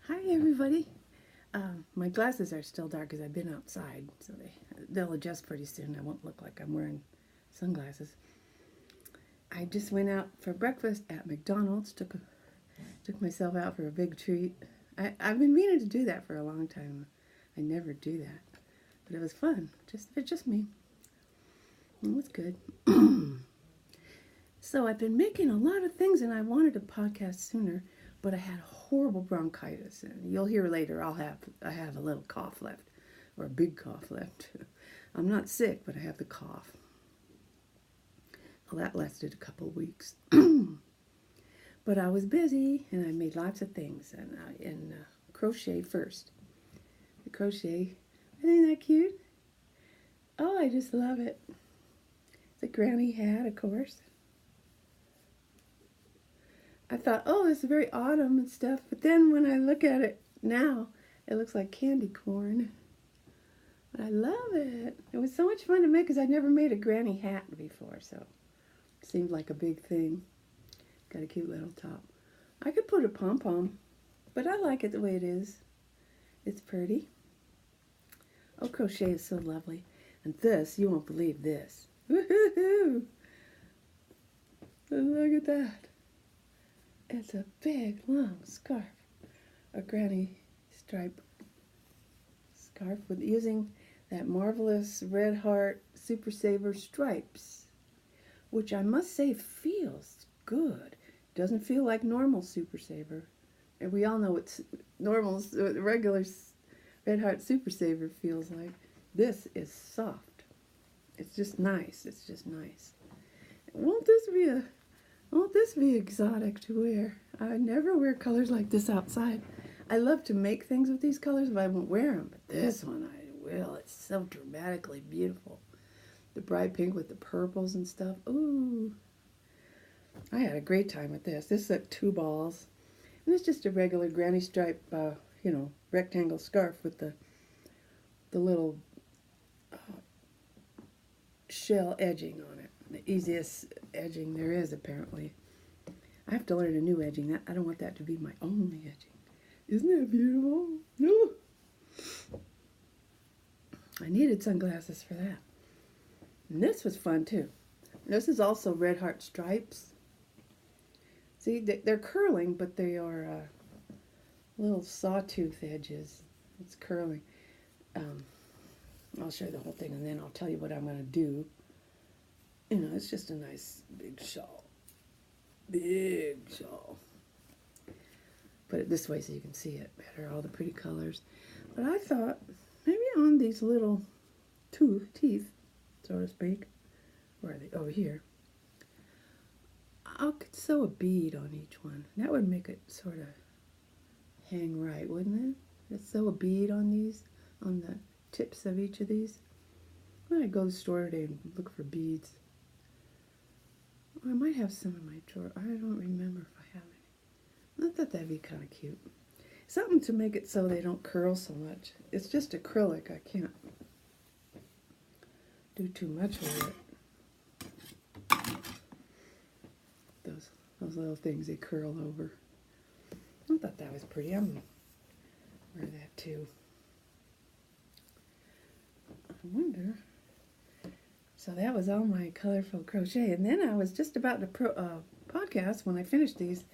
Hi everybody. My glasses are still dark because I've been outside, so they'll adjust pretty soon. I won't look like I'm wearing sunglasses. I just went out for breakfast at McDonald's. Took myself out for a big treat. I've been meaning to do that for a long time. I never do that, but it was fun. It's just me. It was good. So I've been making a lot of things, and I wanted to podcast sooner, but I had horrible bronchitis, and you'll hear later. I have a little cough left, or a big cough left. I'm not sick, but I have the cough. Well, that lasted a couple of weeks, but I was busy, and I made lots of things, and crochet first. The crochet, isn't that cute? Oh, I just love it. It's a granny hat, of course. I thought, oh, it's very autumn and stuff. But then when I look at it now, it looks like candy corn. But I love it. It was so much fun to make because I'd never made a granny hat before, so it seemed like a big thing. Got a cute little top. I could put a pom-pom, but I like it the way it is. It's pretty. Oh, crochet is so lovely. And this, you won't believe this. Woohoo! Look at that. It's a big, long scarf. A granny stripe scarf with using that marvelous Red Heart Super Saver stripes, which I must say feels good. Doesn't feel like normal Super Saver. And we all know what normal, regular Red Heart Super Saver feels like. This is soft. It's just nice. It's just nice. Won't this be exotic to wear? I never wear colors like this outside. I love to make things with these colors, but I won't wear them. But this one I will. It's so dramatically beautiful. The bright pink with the purples and stuff. Ooh. I had a great time with this. This is like 2 balls. And it's just a regular granny stripe, rectangle scarf with the little shell edging on it. The easiest edging there is, apparently. I have to learn a new edging. I don't want that to be my only edging. Isn't that beautiful? No. I needed sunglasses for that. And this was fun, too. This is also Red Heart stripes. See, they're curling, but they are little sawtooth edges. It's curling. I'll show you the whole thing, and then I'll tell you what I'm going to do. It's just a nice big shawl. Big shawl. Put it this way so you can see it better, all the pretty colors. But I thought, maybe on these little teeth, so to speak, where are they? Over here. I could sew a bead on each one. That would make it sort of hang right, wouldn't it? Just sew a bead on these, on the tips of each of these. When I go to the store today and look for beads. I might have some in my drawer. I don't remember if I have any. I thought that'd be kind of cute. Something to make it so they don't curl so much. It's just acrylic. I can't do too much with it. Those little things, they curl over. I thought that was pretty. I'm going to wear that too. I wonder. So that was all my colorful crochet. And then I was just about to podcast when I finished these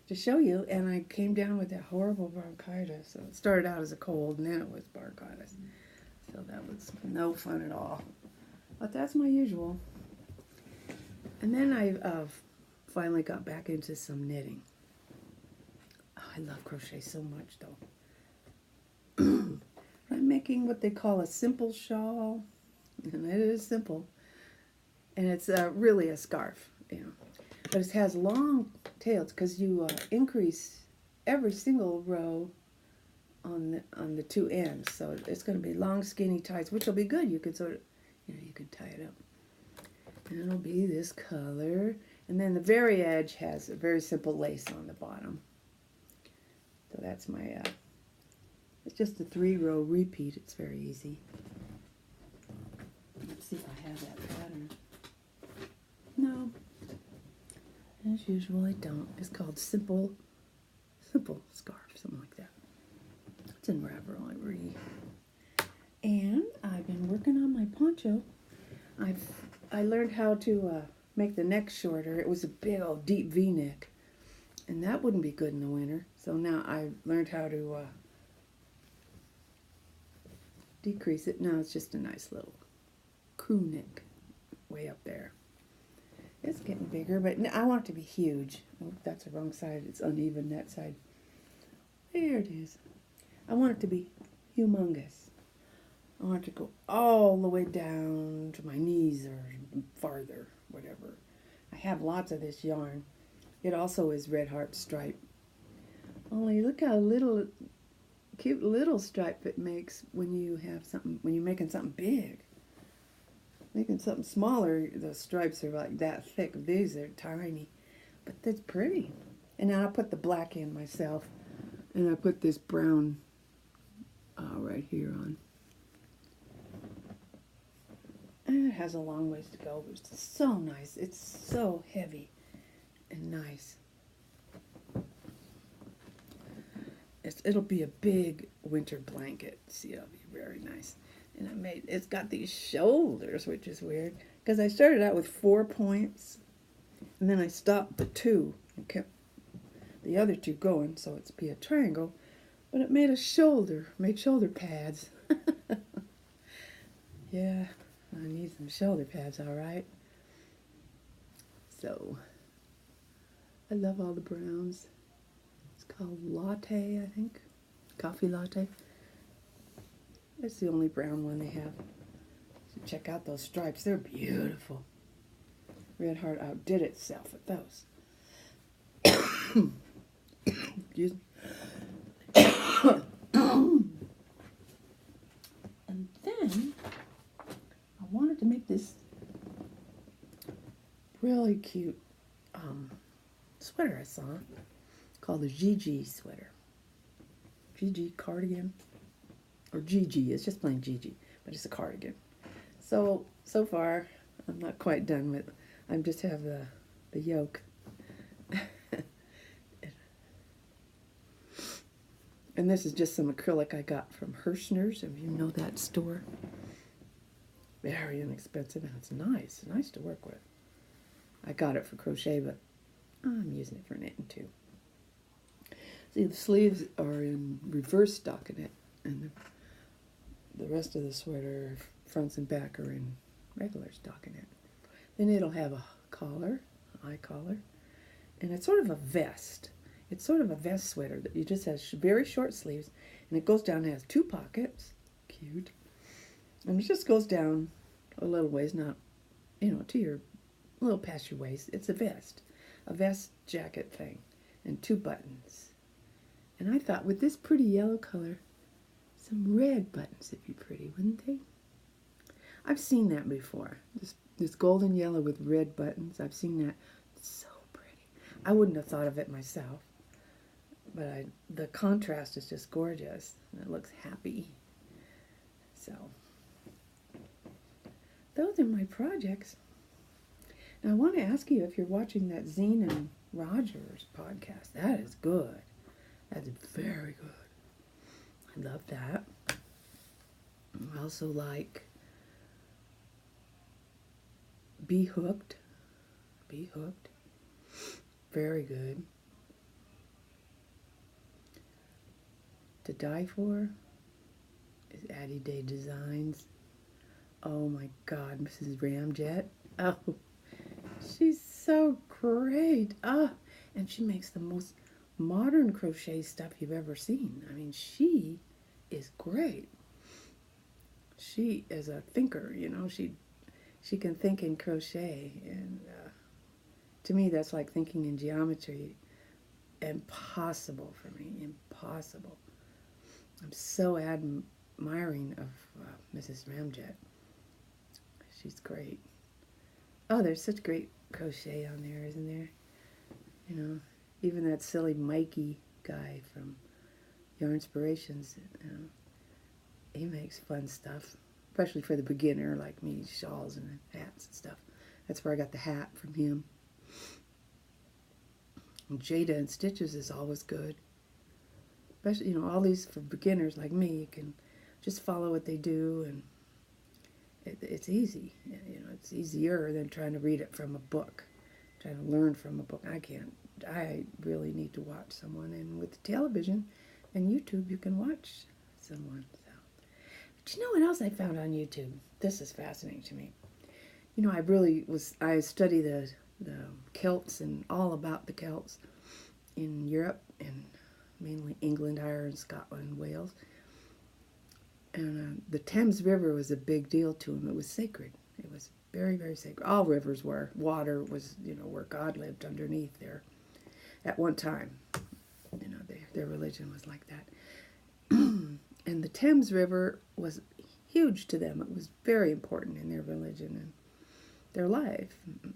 to show you, and I came down with that horrible bronchitis. So it started out as a cold, and then it was bronchitis. So that was no fun at all. But that's my usual. And then I finally got back into some knitting. Oh, I love crochet so much, though. I'm making what they call a simple shawl, and it is simple. And it's really a scarf, But it has long tails because you increase every single row on the 2 ends. So it's going to be long, skinny ties, which will be good. You could sort of, you could tie it up. And it'll be this color. And then the very edge has a very simple lace on the bottom. So that's my, it's just a 3-row repeat. It's very easy. Let's see if I have that pattern. No. As usual, I don't. It's called simple scarf, something like that. cotton ravelry. And I've been working on my poncho. I learned how to make the neck shorter. It was a big old deep V-neck, and that wouldn't be good in the winter. So now I've learned how to decrease it. Now it's just a nice little crew neck way up there. It's getting bigger, but I want it to be huge. Oh, that's the wrong side. It's uneven, that side. There it is. I want it to be humongous. I want it to go all the way down to my knees or farther, whatever. I have lots of this yarn. It also is red heart stripe. Only look how little, cute little stripe it makes when you have something, when you're making something big. Making something smaller, the stripes are like that thick. These are tiny, but that's pretty. And now I put the black in myself, and I put this brown right here on. And it has a long ways to go, but it's so nice. It's so heavy and nice. It'll be a big winter blanket. See, it'll be very nice. And it's got these shoulders, which is weird, because I started out with 4 points, and then I stopped the 2 and kept the other 2 going, so it's be a triangle, but it made shoulder pads. Yeah, I need some shoulder pads, all right. So, I love all the browns. It's called latte, I think. Coffee latte. That's the only brown one they have. So check out those stripes. They're beautiful. Red Heart outdid itself with those. Excuse me. And then I wanted to make this really cute sweater I saw called the Gigi sweater. Gigi cardigan. Or Gigi, it's just plain Gigi, but it's a cardigan. So far, I'm not quite done with, I just have the yoke. And this is just some acrylic I got from Hirschner's, if you know that store. Very inexpensive, and it's nice to work with. I got it for crochet, but I'm using it for knitting too. See, the sleeves are in reverse stockinette, and the rest of the sweater, fronts and back, are in regular stockinette. Then it'll have a collar, eye collar, and it's sort of a vest. It's sort of a vest sweater that you just has very short sleeves, and it goes down and has 2 pockets. Cute. And it just goes down a little ways, not, to your, a little past your waist. It's a vest jacket thing, and 2 buttons. And I thought, with this pretty yellow color, some red buttons would be pretty, wouldn't they? I've seen that before. This golden yellow with red buttons. I've seen that. It's so pretty. I wouldn't have thought of it myself. But the contrast is just gorgeous. And it looks happy. So, those are my projects. Now, I want to ask you if you're watching that Zine and Rogers podcast. That is good. That's very good. I love that. I also like Be Hooked. Be Hooked. Very good. To Die For is Addie Day Designs. Oh my God, Mrs. Ramjet. Oh, she's so great. And she makes the most modern crochet stuff you've ever seen. I mean, she is great. She is a thinker, she can think in crochet, and to me that's like thinking in geometry. Impossible for me, impossible. I'm so admiring of Mrs. Ramjet. She's great. Oh, there's such great crochet on there, isn't there? Even that silly Mikey guy from Yarn Inspirations, he makes fun stuff, especially for the beginner like me, shawls and hats and stuff. That's where I got the hat from him. And Jada and Stitches is always good. especially, all these for beginners like me. You can just follow what they do, and it's easy. It's easier than trying to read it from a book, trying to learn from a book. I can't. I really need to watch someone, and with television and YouTube, you can watch someone. So. But you know what else I found on YouTube? This is fascinating to me. I study the Celts and all about the Celts in Europe, and mainly England, Ireland, Scotland, Wales. And the Thames River was a big deal to them. It was sacred. It was very, very sacred. All rivers were. Water was, where God lived underneath there at one time. Their religion was like that. And the Thames River was huge to them. It was very important in their religion and their life. Well,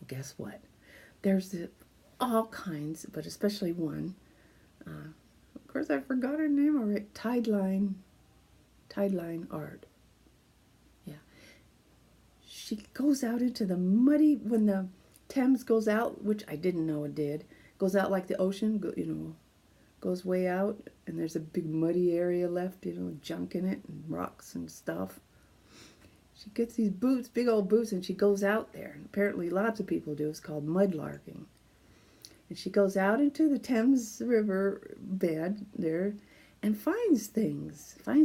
guess what? There's all kinds, but especially one. Of course, I forgot her name already. Tideline art. Yeah. She goes out into the muddy, when the Thames goes out, which I didn't know it did, goes out like the ocean, goes way out, and there's a big muddy area left, junk in it, and rocks and stuff. She gets these boots, big old boots, and she goes out there. And apparently lots of people do. It's called mudlarking. And she goes out into the Thames River bed there and finds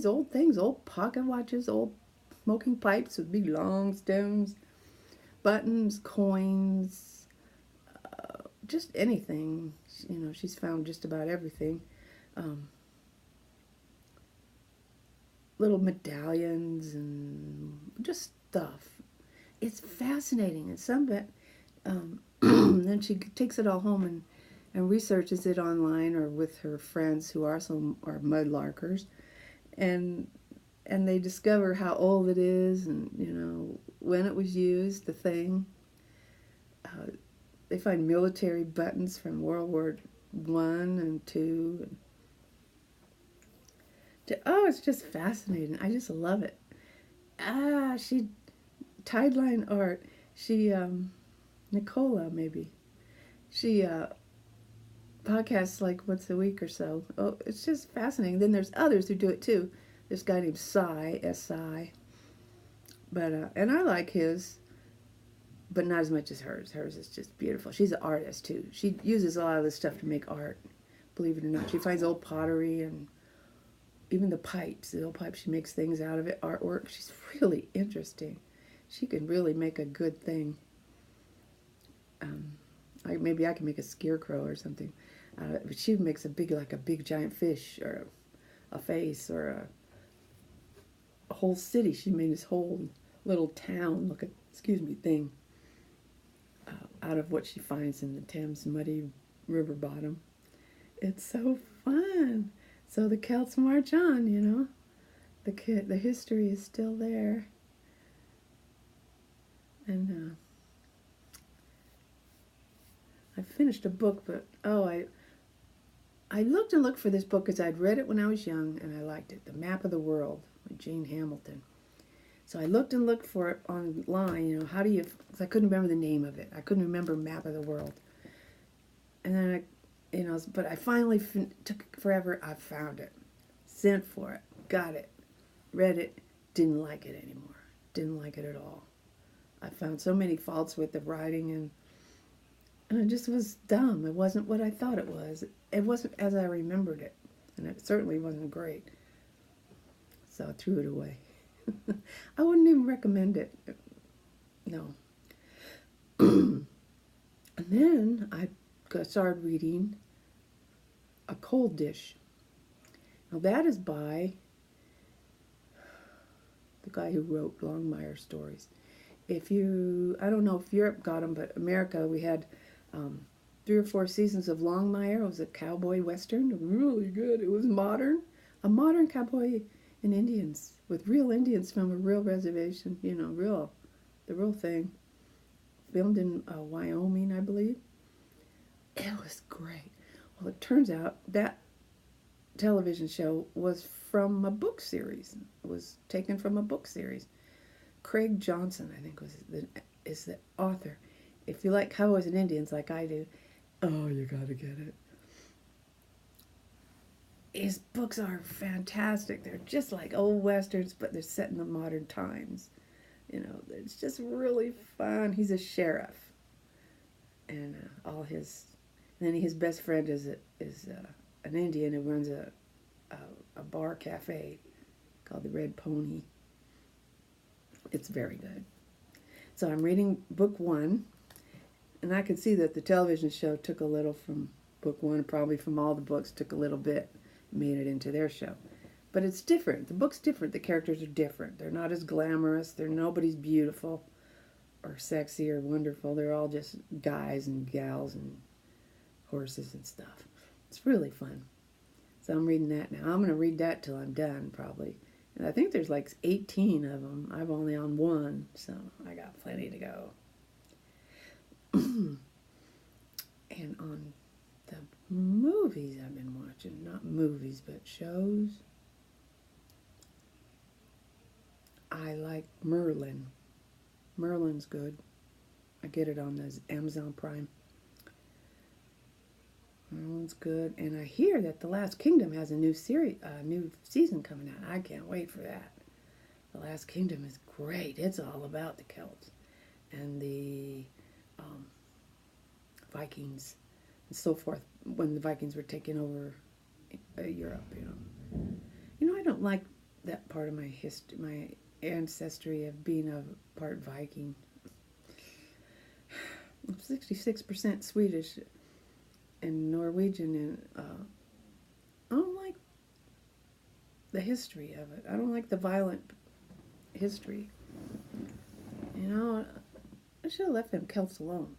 old things, old pocket watches, old smoking pipes with big long stems, buttons, coins, just anything. She's found just about everything. Little medallions and just stuff. It's fascinating. And some of it, then she takes it all home and researches it online or with her friends who also are mudlarkers, and they discover how old it is, and when it was used, the thing. They find military buttons from World War One and Two. It's just fascinating. I just love it. Tideline art. She, Nicola, maybe. She podcasts like once a week or so. Oh, it's just fascinating. Then there's others who do it too. This guy named Cy, S-I. But, and I like his, but not as much as hers. Hers is just beautiful. She's an artist too. She uses a lot of this stuff to make art, believe it or not. She finds old pottery and even the old pipes, she makes things out of it, artwork. She's really interesting. She can really make a good thing. Maybe I can make a scarecrow or something out of it. But she makes a big giant fish or a face or a whole city. She made this whole little town, thing out of what she finds in the Thames muddy river bottom. It's so fun. So the Celts march on, The history is still there. And I finished a book, but I looked for this book because I'd read it when I was young and I liked it. The Map of the World by Jane Hamilton. So I looked for it online, how do you, because I couldn't remember the name of it. I couldn't remember Map of the World. And then but I finally took forever. I found it, sent for it, got it, read it, didn't like it anymore. Didn't like it at all. I found so many faults with the writing, and it just was dumb. It wasn't what I thought it was. It wasn't as I remembered it, and it certainly wasn't great. So I threw it away. I wouldn't even recommend it. No. And then I started reading A Cold Dish. Now that is by the guy who wrote Longmire stories. I don't know if Europe got them, but America, we had 3 or 4 seasons of Longmire. It was a cowboy western, really good. It was a modern cowboy and Indians, with real Indians from a real reservation, the real thing. Filmed in Wyoming, I believe. It was great. Well, it turns out that television show was from a book series. It was taken from a book series. Craig Johnson, I think, is the author. If you like cowboys and Indians like I do, you gotta get it. his books are fantastic. They're just like old westerns, but they're set in the modern times. You know, it's just really fun. He's a sheriff, and all his, and then his best friend is an Indian who runs a a bar cafe called the Red Pony. It's very good. So I'm reading book one, and I could see that the television show took a little from book one, probably from all the books, took a little bit, made it into their show. But it's different. The book's different. The characters are different. They're not as glamorous. Nobody's beautiful or sexy or wonderful. They're all just guys and gals and horses and stuff. It's really fun. So I'm reading that now. I'm going to read that till I'm done, probably. And I think there's like 18 of them. I'm only on one, so I got plenty to go. And on the movies I've been watching, not movies, but shows, I like Merlin. Merlin's good. I get it on the Amazon Prime. Merlin's good. And I hear that The Last Kingdom has a new season coming out. I can't wait for that. The Last Kingdom is great. It's all about the Celts and the Vikings and so forth when the Vikings were taking over Europe, you know. You know, I don't like that part of my history, my ancestry of being a part Viking. I'm 66% Swedish and Norwegian, and I don't like the history of it. I don't like the violent history. You know, I should have left them Celts alone.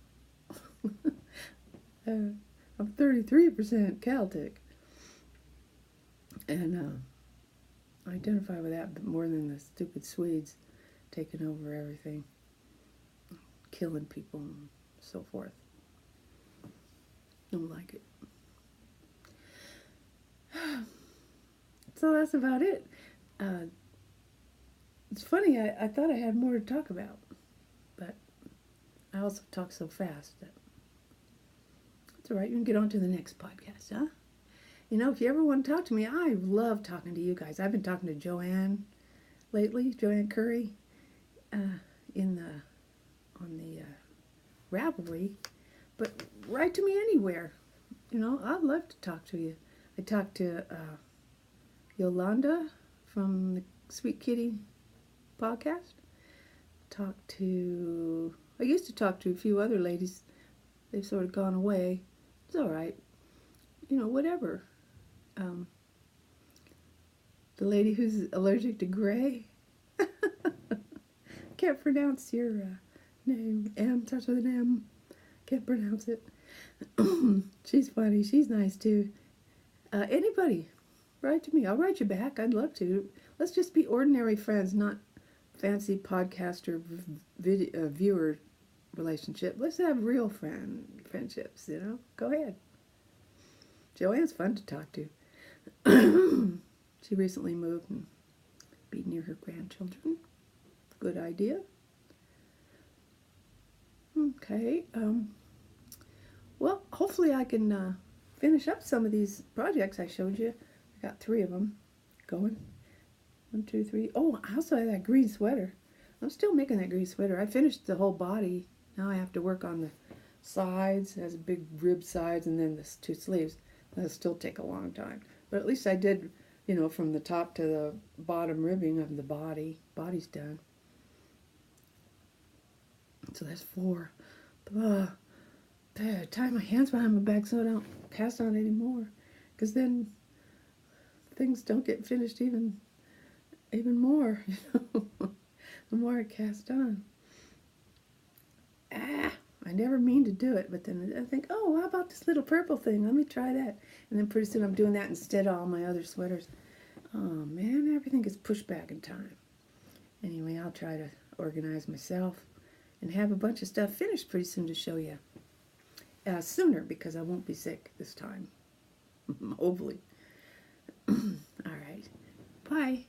I'm 33% Celtic, and I identify with that more than the stupid Swedes taking over everything, killing people and so forth. Don't like it. So that's about it. It's funny, I thought I had more to talk about, but I also talk so fast that it's all right. You can get on to the next podcast, huh? You know, if you ever want to talk to me, I love talking to you guys. I've been talking to Joanne lately, Joanne Curry, on the Ravelry. But write to me anywhere. You know, I'd love to talk to you. I talked to Yolanda from the Sweet Kitty podcast. I used to talk to a few other ladies. They've sort of gone away. It's all right. You know, whatever. The lady who's allergic to gray. Can't pronounce your name. M starts with an M. Can't pronounce it. She's funny. She's nice too. Anybody, write to me. I'll write you back. I'd love to. Let's just be ordinary friends, not fancy podcaster viewer relationship. Let's have real friendships, you know. Go ahead. Joanne's fun to talk to. She recently moved and be near her grandchildren. Good idea. Okay. Well, hopefully I can finish up some of these projects I showed you. I got 3 of them going. 1, 2, 3. Oh, I also have that green sweater. I'm still making that green sweater. I finished the whole body. Now I have to work on the sides. It has a big rib sides and then the 2 sleeves. That'll still take a long time. But at least I did, you know, from the top to the bottom ribbing of the body. Body's done. So that's 4. Tie my hands behind my back so I don't cast on anymore. Because then things don't get finished even more, you know, the more I cast on. I never mean to do it, but then I think, oh, how about this little purple thing? Let me try that. And then pretty soon I'm doing that instead of all my other sweaters. Oh, man, everything gets pushed back in time. Anyway, I'll try to organize myself and have a bunch of stuff finished pretty soon to show you. Sooner, because I won't be sick this time. Hopefully. All right. Bye.